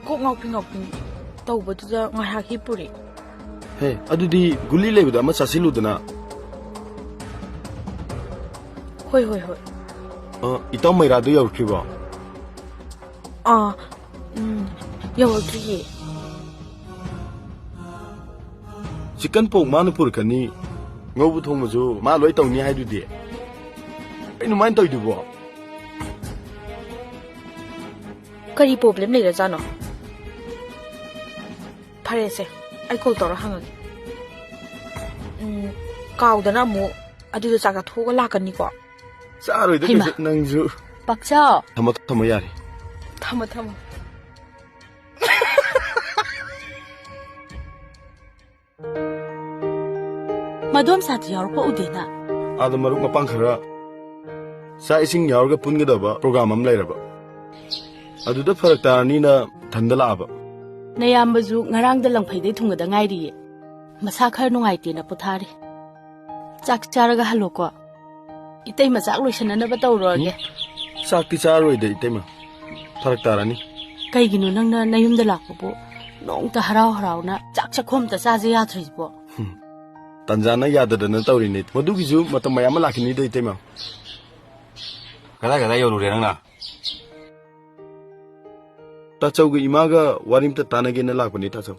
꼭 ngọc tꯧꯕꯗꯨꯗ ꯉꯥꯏꯍꯥꯛ ꯍꯤꯞꯄꯨꯔꯦ ꯍꯦ ꯑꯗꯨꯗꯤ ꯒꯨꯂꯤ ꯂꯩꯕꯗ ꯑꯃ ꯆꯥꯁꯤꯜꯂꯨꯗꯅ ꯍꯣꯏ ꯏꯇꯥꯎ ꯃꯩꯔꯥꯗꯣ ꯌꯧꯔꯛꯈꯤꯕꯣ ꯌꯧꯔꯛꯇ꯭ꯔꯤꯌꯦ chicken pork ꯃꯥꯅ ꯄꯨꯔꯛꯀꯅꯤ ꯉꯧꯕ ꯊꯣꯡꯕꯁꯨ ꯃꯥ ꯂꯣꯏ ꯇꯧꯅꯤ ꯍꯥꯏꯗꯨꯗꯤ ꯀꯩꯅꯣ ꯃꯥꯏꯅ ꯇꯧꯏꯗꯨꯕꯣ ꯀꯔꯤ ꯄ꯭ꯔꯣꯕ꯭ꯂꯦꯝ ꯂꯩꯔꯖꯥꯅꯣ ꯐꯔꯦꯁꯦ ꯑꯩ ꯀꯣꯜ ꯇꯧꯔ ꯍꯪꯉꯒꯦ ꯀꯥꯎꯗꯅ ꯑꯃꯨꯛ ꯑꯗꯨꯗ ꯆꯥꯛ ꯆꯥꯊꯣꯛꯑꯒ ꯂꯥꯛꯀꯅꯤꯀꯣ ꯆꯥꯔꯣꯏꯗ ꯀꯩꯁꯨ ꯅꯪꯁꯨ ꯄꯛꯆꯥꯎ ꯊꯝꯃꯣ ꯌꯥꯔꯦ ꯊꯝꯃꯣ ꯃꯗꯣꯝ ꯁꯥꯇꯤ ꯌꯥꯎꯔꯛꯄ ꯎꯗꯦꯅ ꯑꯥꯗ ꯃꯔꯨꯞ ꯃꯄꯥꯡ ꯈꯔ ꯆꯥꯛ ꯏꯁꯤꯡ ꯌꯥꯎꯔꯒ ꯄꯨꯟꯒꯗꯕ ꯄ꯭ꯔꯣꯒ꯭ꯔꯥꯝ ꯑꯃ ꯂꯩꯔꯕ ꯑꯗꯨꯗ ꯐꯔꯛ ꯇꯥꯔꯅꯤꯅ ꯊꯟꯗ ꯂꯥꯛꯑꯕ ꯅꯌꯥꯝꯕꯁꯨ ꯉꯔꯥꯡꯗ ꯂꯪꯐꯩꯗꯩ ꯊꯨꯡꯒꯗ ꯉꯥꯏꯔꯤꯌꯦ ꯃꯁꯥ ꯈꯔ ꯅꯨꯡꯉꯥꯏꯇꯦꯅ ꯄꯣꯊꯥꯔꯤ ꯆꯥꯛ ꯆꯥꯔꯒ ꯍꯜꯂꯣꯀꯣ 이때이 ꯆꯥꯛ ꯂꯣꯏꯁꯟꯅꯅꯕ ꯇꯧꯔꯣꯒꯦ ꯆꯥꯛꯇꯤ ꯆꯥꯔꯣꯏꯗ 이때마 ꯐꯔꯛ ꯇꯥꯔꯅꯤ ꯀꯩꯒꯤꯅꯣ ꯅꯪꯅ ꯅꯌꯨꯝꯗ ꯂꯥꯛꯄꯕꯨ ꯅꯣꯡꯇ ꯍꯔꯥꯎꯅ ꯆꯥꯛ ꯆꯈꯣꯝꯇ ꯆꯥꯖꯦ ꯌꯥꯗ꯭ꯔꯤꯕꯣ ꯇꯟꯖꯥꯅ ꯌꯥꯗꯗꯅ ꯇꯧꯔꯤꯅꯤ ꯃꯗꯨꯒꯤꯁꯨ ꯃꯇꯝ ꯃꯌꯥꯝ ꯑꯃ ꯂꯥꯛꯈꯤꯅꯤꯗ 이때마 ꯀꯗꯥꯏ ꯌꯧꯔꯨꯔꯦ ꯅꯪꯅ ꯇꯥꯆꯧꯒ 이마ꯒ ꯋꯥꯔꯤꯝꯇ ꯇꯥꯟꯅꯒꯦꯅ ꯂꯥꯛꯄꯅꯤ ꯇꯥꯆꯧ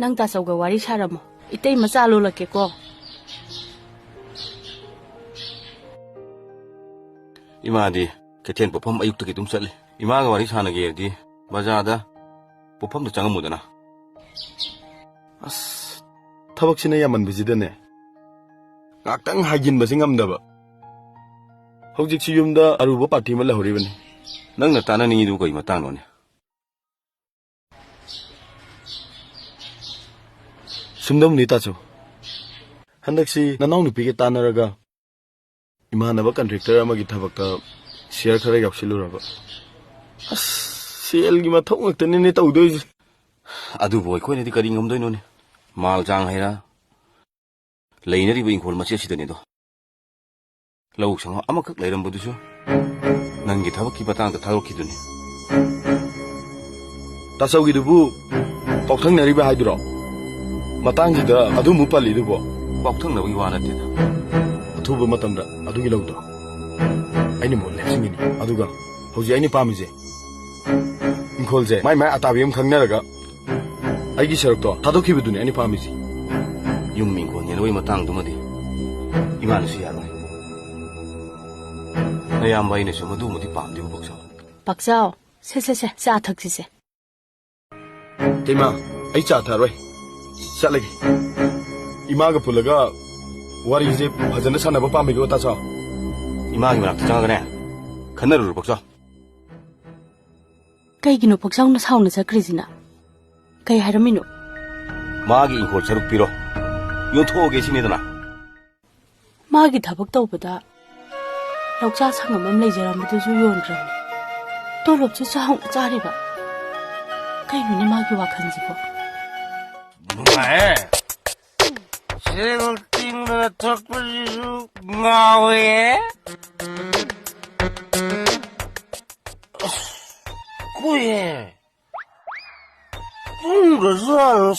ꯅꯪ ꯇꯥꯆꯧꯒ ꯋꯥꯔꯤ ꯁꯥꯔꯝꯃꯣ 이때이 ꯆꯥ ꯂꯣꯜꯂꯛꯀꯦꯀꯣ 이마디 개텐 뽀펌 아육도기 좀 썰리 이마가 와리 사는 게 어디 바자다 뽀펌도 장은 못하나 ꯑꯁ ꯊꯕꯛꯁꯤꯅ ꯌꯥꯝꯃꯟꯕꯁꯤꯗꯅꯦ ꯉꯥꯛꯇꯪ ꯍꯥꯏꯖꯤꯟꯕꯁꯤ ꯉꯝꯗꯕ ꯍꯧꯖꯤꯛꯁꯤ ꯌꯨꯝꯗ ꯑꯔꯨꯕ ꯄꯥꯔꯇꯤ ꯑꯃ ꯂꯩꯍꯧꯔꯤꯕꯅꯤ ꯅꯪꯅ ꯇꯥꯟꯅꯅꯤꯡꯉꯤꯗꯨ ꯀꯩ ꯃꯇꯥꯡꯅꯣꯅꯦ ꯁꯨꯝꯗꯧꯅꯤ ꯇꯥꯆꯧ ꯍꯟꯗꯛꯁꯤ ꯅꯅꯥꯎ ꯅꯨꯄꯤꯒ ꯇꯥꯟꯅꯔꯒ 이마ꯅꯕ ꯀꯟꯇ꯭ꯔꯦꯛꯇꯔ ꯑꯃꯒꯤ ꯊꯕꯛꯇ ꯁꯤꯌꯔ ꯈꯔ ꯌꯥꯎꯁꯤꯜꯂꯨꯔꯕ ꯑꯁ ꯁꯦꯜꯒꯤ ꯃꯊꯧ ꯉꯥꯛꯇꯅꯤꯅꯦ ꯇꯧꯗꯣꯏꯁꯦ ꯑꯗꯨꯕꯨ ꯑꯩꯈꯣꯏꯅꯗꯤ ꯀꯔꯤ ꯉꯝꯗꯣꯏꯅꯣꯅꯦ ꯃꯥꯜ ꯆꯥꯡ ꯍꯩꯔꯥ ꯂꯩꯅꯔꯤꯕ ꯏꯪꯈꯣꯜ ꯃꯆꯦꯠꯁꯤꯗꯅꯤꯗꯣ ꯂꯧ ꯁꯪꯉꯝ ꯑꯃꯈꯛ ꯂꯩꯔꯝꯕꯗꯨꯁꯨ ꯅꯪꯒꯤ ꯊꯕꯛꯀꯤ ꯃꯇꯥꯡꯗ ꯊꯥꯗꯣꯛꯈꯤꯗꯨꯅꯤ ꯇꯥꯆꯧꯒꯤꯗꯨꯕꯨ ꯄꯥꯎꯊꯪꯅꯔꯤꯕ ꯍꯥꯏꯗꯨꯔꯣ ꯃꯇꯥꯡꯁꯤꯗ ꯑꯗꯨꯃꯨꯛ ꯄꯜꯂꯤꯗꯨꯕꯣ ꯄꯥꯎꯊꯪꯅꯕꯒꯤ ꯋꯥ ꯅꯠꯇꯦꯗ ꯑꯊꯨꯕ ꯃꯇꯝꯗ ꯑꯗꯨꯒꯤ ꯂꯧꯗꯣ ꯑꯩꯅ ꯃꯣꯠ ꯂꯦꯞꯁꯤꯟꯒꯅꯤ ꯑꯗꯨꯒ ꯍꯧꯖꯤꯛ ꯑꯩꯅ ꯄꯥꯝꯃꯤꯁꯦ ꯏꯪꯈꯣꯜꯁꯦ ꯃꯥꯏ ꯑꯇꯥꯕꯤ ꯑꯃ ꯈꯪꯅꯔꯒ ꯑꯩꯒꯤ ꯁꯔꯨꯛꯇꯣ ꯊꯥꯗꯣꯛꯈꯤꯕꯗꯨꯅꯦ ꯑꯩꯅ ꯄꯥꯝꯃꯤꯁꯤ ꯌꯨꯝ ꯏꯪꯈꯣꯜ ꯌꯦꯟꯅꯕꯒꯤ ꯃꯇꯥꯡꯗꯨꯃꯗꯤ 이마ꯅꯁꯨ ꯌꯥꯔꯣꯏ ꯅꯌꯥꯝꯕ ꯑꯩꯅꯁꯨ ꯃꯗꯨꯃꯗꯤ ꯄꯥꯝꯗꯦꯕ ꯄꯛꯆꯥꯎ ꯁꯦ ꯆꯥ ꯊꯛꯁꯤꯁꯦ ꯏꯃꯥ ꯑꯩ ꯆꯥ ꯊꯛꯑꯔꯣꯏ ꯆꯠꯂꯒꯦ 이마ꯒ ꯄꯨꯜꯂꯒ ꯋꯥꯔꯤꯁꯦ ꯐꯖꯅ ꯁꯥꯟꯅꯕ ꯄꯥꯝꯃꯤꯀꯣ ꯇꯥꯆꯧ 이마ꯒꯤ ꯃꯅꯥꯛꯇ ꯆꯪꯉꯒꯅꯦ ꯈꯟꯅꯔꯨꯔꯣ ꯄꯛꯆꯥꯎ ꯀꯩꯒꯤꯅꯣ ꯄꯛꯆꯥꯎꯅ ꯁꯥꯎꯅ ꯆꯠꯈ꯭ꯔꯤꯁꯤꯅ ꯀꯩ ꯍꯥꯏꯔꯝꯃꯤꯅꯣ 마기 잉콜 서룩 빌어 요토게 신이더나 마기 다박 tꯧꯕꯗ ꯂꯧꯆꯥ ꯁꯪꯉꯝ ꯑꯃ ꯂꯩꯖꯔꯝꯕꯗꯨꯁꯨ ꯌꯣꯟꯈ꯭ꯔꯕꯅꯤ ꯇꯣꯂꯣꯞꯁꯨ ꯆꯥꯎꯅ ꯆꯥꯔꯤꯕ ꯀꯩꯅꯣꯅꯦ 마기 와칸지고 뭐해 세걸 띵나 턱부지수 나왜 구해 그래서